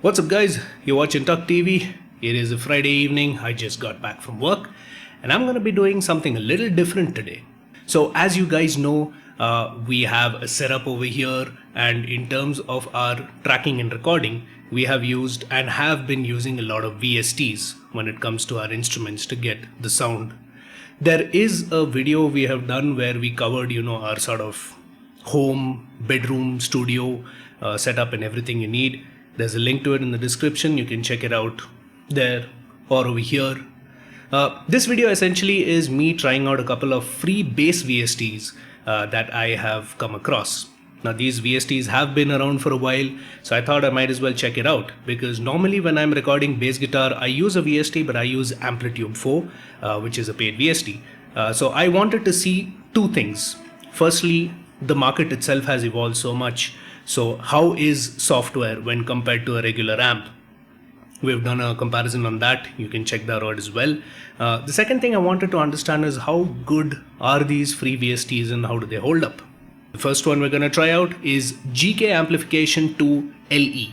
What's up guys, you're watching TUGGtv. It is a Friday evening, I just got back from work and I'm going to be doing something a little different today. So as you guys know, we have a setup over here, and in terms of our tracking and recording, we have used and have been using a lot of VSTs when it comes to our instruments to get the sound. There is a video we have done where we covered, our sort of home, bedroom, studio setup and everything you need. There's a link to it in the description. You can check it out there or over here. This video essentially is me trying out a couple of free Bass VSTs that I have come across. Now these VSTs have been around for a while, so I thought I might as well check it out, because normally when I'm recording bass guitar I use a VST, but I use Amplitude 4, which is a paid VST. So I wanted to see two things. Firstly, the market itself has evolved so much. So how is software when compared to a regular amp? We've done a comparison on that. You can check that out as well. The second thing I wanted to understand is how good are these free VSTs and how do they hold up? The first one we're going to try out is GK Amplification 2 LE.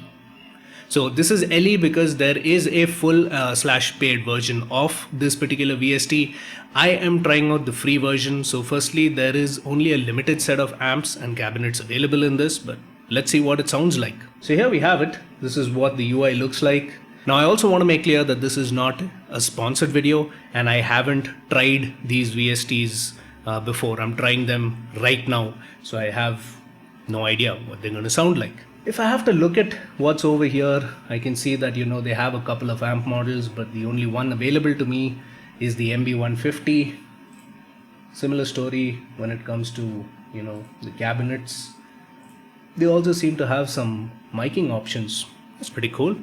So this is LE because there is a full / paid version of this particular VST. I am trying out the free version. So firstly, there is only a limited set of amps and cabinets available in this, but let's see what it sounds like. So here we have it. This is what the UI looks like. Now I also want to make clear that this is not a sponsored video and I haven't tried these VSTs before. I'm trying them right now, so I have no idea what they're going to sound like. If I have to look at what's over here, I can see that they have a couple of amp models, but the only one available to me is the MB150. Similar story when it comes to the cabinets. They also seem to have some miking options. That's pretty cool.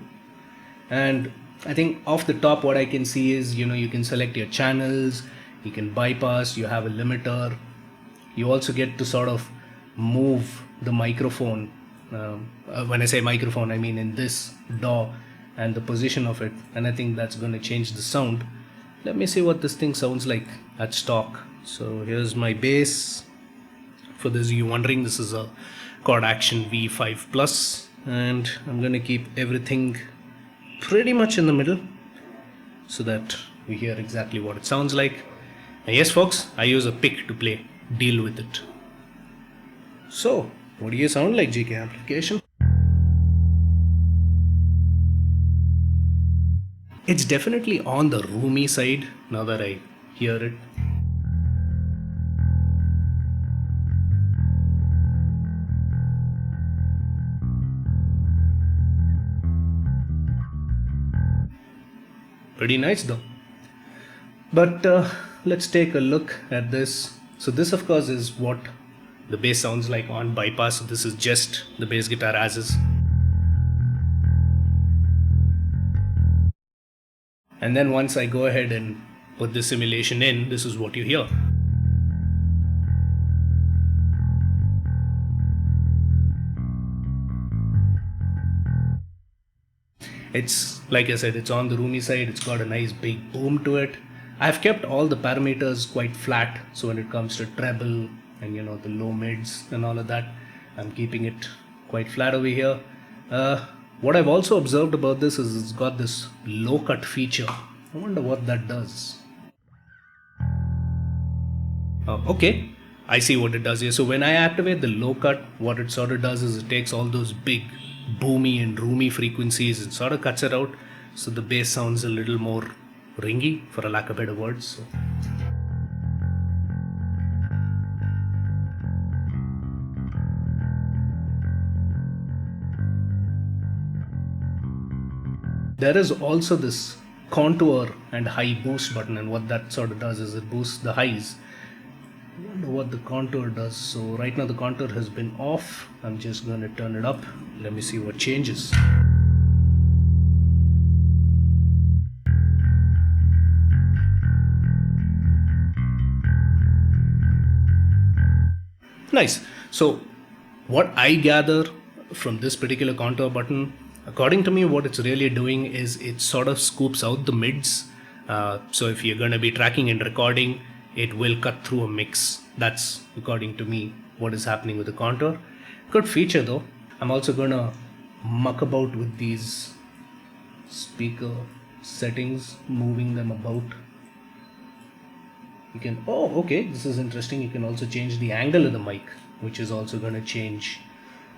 And I think off the top what I can see is you can select your channels, you can bypass, you have a limiter, you also get to sort of move the microphone. When I say microphone, I mean in this DAW and the position of it, and I think that's going to change the sound. Let me see what this thing sounds like at stock. So here's my bass. For those of you wondering, this is a Chord Action V5 Plus, and I'm going to keep everything pretty much in the middle so that we hear exactly what it sounds like. And yes folks, I use a pick to play, deal with it. So what do you sound like, GK Amplification? It's definitely on the roomy side now that I hear it. Pretty nice though. But let's take a look at this. So this of course is what the bass sounds like on bypass. So this is just the bass guitar as is. And then once I go ahead and put the simulation in, this is what you hear. It's, like I said, it's on the roomy side. It's got a nice big boom to it. I've kept all the parameters quite flat. So when it comes to treble and the low mids and all of that, I'm keeping it quite flat over here. What I've also observed about this is it's got this low cut feature. I wonder what that does. Okay, I see what it does here. So when I activate the low cut, what it sort of does is it takes all those big boomy and roomy frequencies and sort of cuts it out, so the bass sounds a little more ringy, for a lack of better words. So there is also this contour and high boost button, and what that sort of does is it boosts the highs. I wonder what the contour does. So right now the contour has been off. I'm just going to turn it up. Let me see what changes. Nice. So what I gather from this particular contour button, according to me, what it's really doing is it sort of scoops out the mids. So if you're going to be tracking and recording, it will cut through a mix. That's, according to me, what is happening with the contour. Good feature though. I'm also gonna muck about with these speaker settings, moving them about. You can, oh okay, this is interesting, you can also change the angle of the mic, which is also going to change,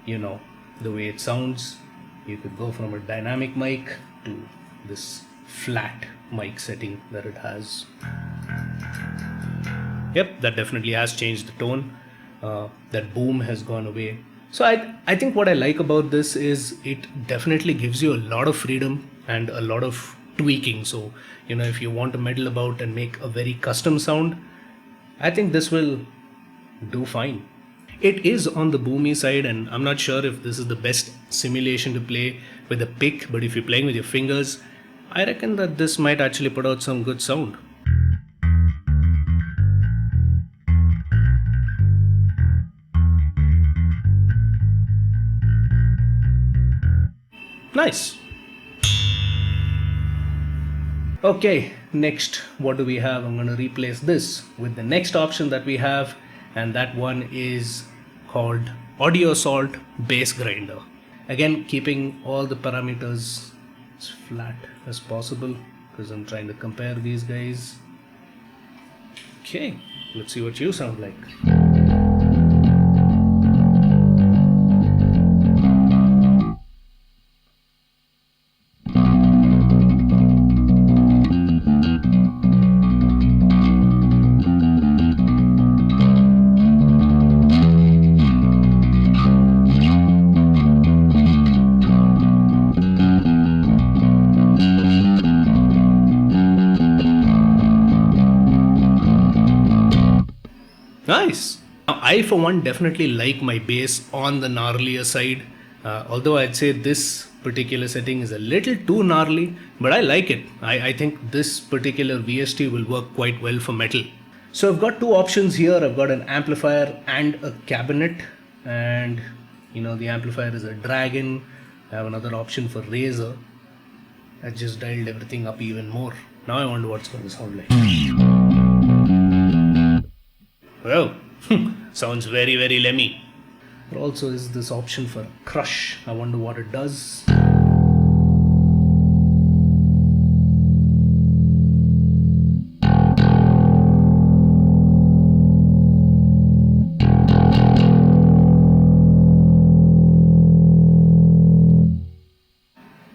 you know, the way it sounds. You could go from a dynamic mic to this flat mic setting that it has. Yep, that definitely has changed the tone. That boom has gone away. So I think what I like about this is it definitely gives you a lot of freedom and a lot of tweaking. So, you know, if you want to meddle about and make a very custom sound, I think this will do fine. It is on the boomy side, and I'm not sure if this is the best simulation to play with a pick, but if you're playing with your fingers, I reckon that this might actually put out some good sound. Nice. Okay, next, what do we have? I'm going to replace this with the next option that we have, and that one is called Audio Assault Bassgrinder. Again, keeping all the parameters as flat as possible because I'm trying to compare these guys. Okay, let's see what you sound like. Nice. Now, I for one definitely like my bass on the gnarlier side, although I'd say this particular setting is a little too gnarly, but I like it. I think this particular VST will work quite well for metal. So I've got two options here. I've got an amplifier and a cabinet, and you know, the amplifier is a Dragon. I have another option for Razor. I just dialed everything up even more. Now I wonder what's going to sound like. Well, sounds very, very lemmy. There also is this option for crush. I wonder what it does.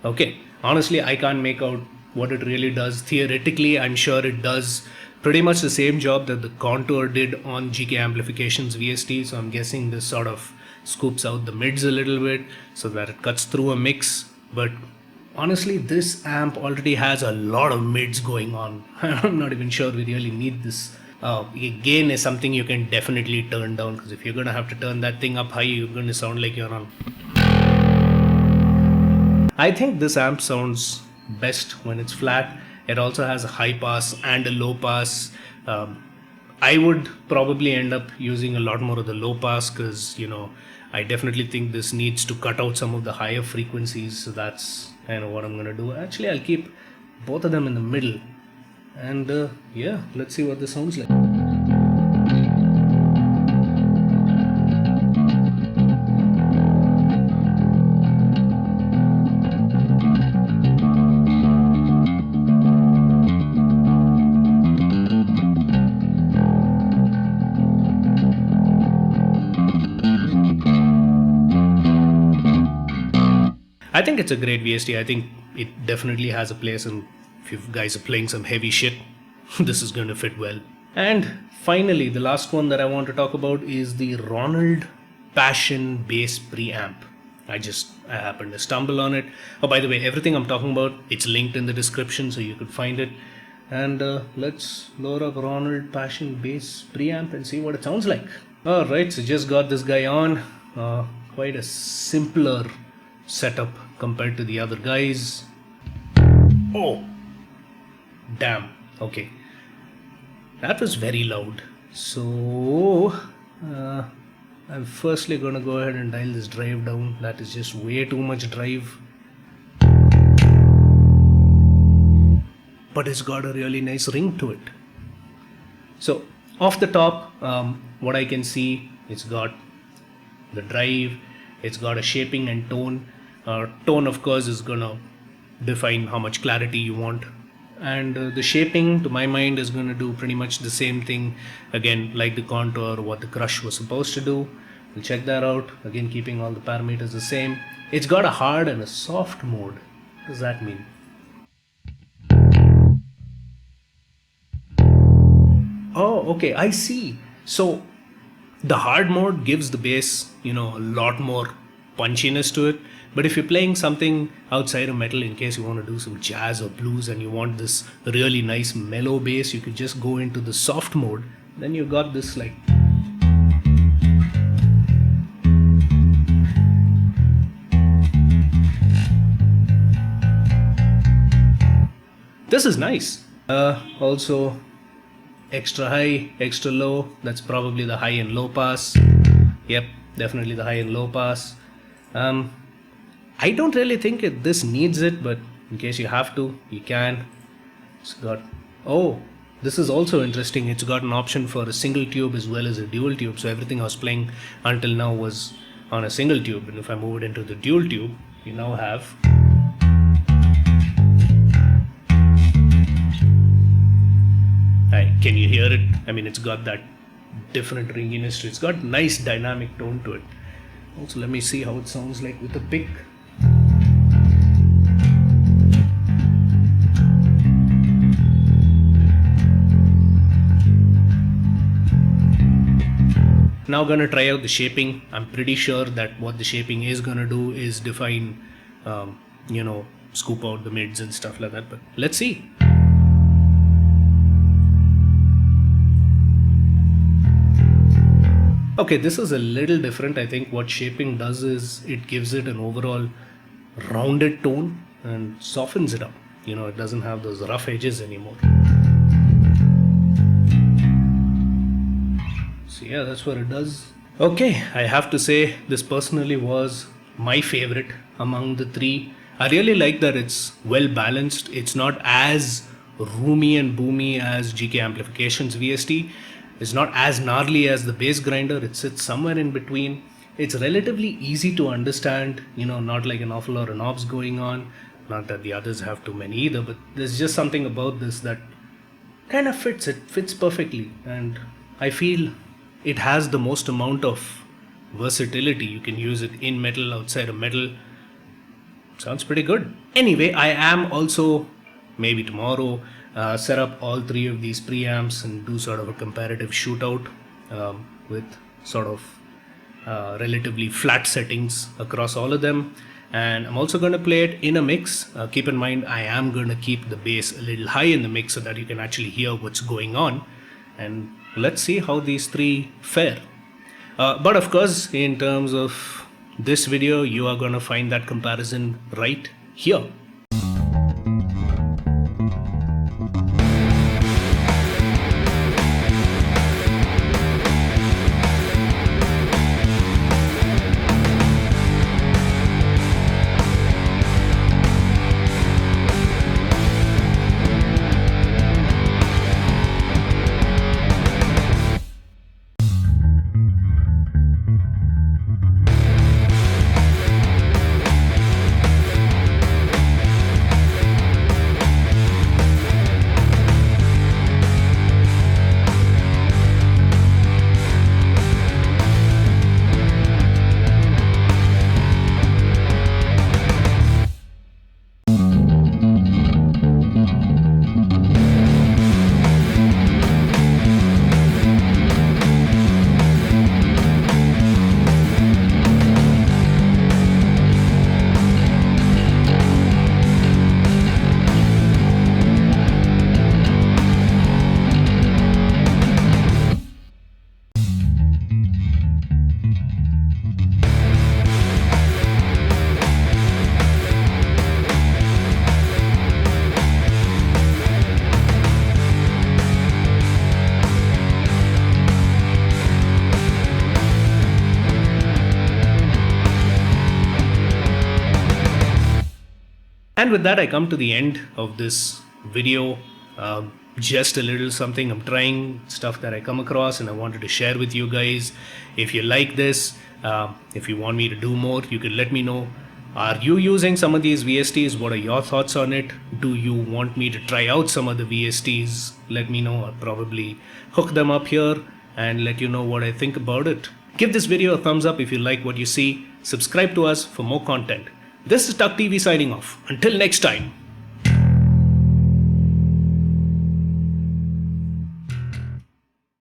Okay, honestly, I can't make out what it really does. Theoretically, I'm sure it does pretty much the same job that the Contour did on GK Amplification's VST. So I'm guessing this sort of scoops out the mids a little bit so that it cuts through a mix. But honestly, this amp already has a lot of mids going on. I'm not even sure we really need this. Gain is something you can definitely turn down, because if you're going to have to turn that thing up high, you're going to sound like you're on. I think this amp sounds best when it's flat. It also has a high pass and a low pass. I would probably end up using a lot more of the low pass because, you know, I definitely think this needs to cut out some of the higher frequencies. So that's kind of what I'm going to do. Actually, I'll keep both of them in the middle. And yeah, let's see what this sounds like. I think it's a great VST. I think it definitely has a place, and if you guys are playing some heavy shit, this is going to fit well. And finally, the last one that I want to talk about is the Ronald Passion Bass Preamp. I happened to stumble on it. Oh, by the way, everything I'm talking about, it's linked in the description so you could find it. And let's load up Ronald Passion Bass Preamp and see what it sounds like. Alright, so just got this guy on. Quite a simpler setup compared to the other guys. Oh, damn. Okay, that was very loud. So I'm firstly gonna go ahead and dial this drive down. That is just way too much drive, but it's got a really nice ring to it. So off the top, what I can see, it's got the drive, It's got a shaping and tone. Tone, of course, is gonna define how much clarity you want, and the shaping, to my mind, is going to do pretty much the same thing again, like the contour, what the crush was supposed to do. We'll check that out again, keeping all the parameters the same. It's got a hard and a soft mode. What does that mean? Oh, okay, I see. So the hard mode gives the bass, a lot more punchiness to it. But if you're playing something outside of metal, in case you want to do some jazz or blues and you want this really nice mellow bass, you could just go into the soft mode. Then you got this like... This is nice. Also, extra high, extra low. That's probably the high and low pass. Yep, definitely the high and low pass. I don't really think this needs it, but in case you have to, you can. It's got... Oh, this is also interesting. It's got an option for a single tube as well as a dual tube. So everything I was playing until now was on a single tube. And if I move it into the dual tube, you now have... Can you hear it? I mean, it's got that different ringiness to it. It's got nice dynamic tone to it. Also, let me see how it sounds like with the pick. Now gonna try out the shaping. I'm pretty sure that what the shaping is gonna do is define, scoop out the mids and stuff like that. But let's see. Okay, this is a little different. I think what shaping does is it gives it an overall rounded tone and softens it up. It doesn't have those rough edges anymore. So yeah, that's what it does. Okay, I have to say this personally was my favorite among the three. I really like that it's well balanced. It's not as roomy and boomy as GK Amplification's VST. It's not as gnarly as the Bassgrinder. It sits somewhere in between. It's relatively easy to understand, not like an awful lot of knobs going on. Not that the others have too many either, but there's just something about this that kind of fits. It fits perfectly, and I feel it has the most amount of versatility. You can use it in metal, outside of metal. Sounds pretty good. Anyway, I am also, maybe tomorrow, set up all three of these preamps and do sort of a comparative shootout with sort of relatively flat settings across all of them. And I'm also going to play it in a mix. Keep in mind, I am going to keep the bass a little high in the mix so that you can actually hear what's going on. And let's see how these three fare. But of course, in terms of this video, you are going to find that comparison right here. And with that, I come to the end of this video. Just a little something I'm trying, stuff that I come across and I wanted to share with you guys. If you like this, If you want me to do more, you can let me know. Are you using some of these VSTs? What are your thoughts on it? Do you want me to try out some of the VSTs? Let me know. I'll probably hook them up here and let you know what I think about it. Give this video a thumbs up if you like what you see. Subscribe to us for more content. This is TUGGtv signing off. Until next time.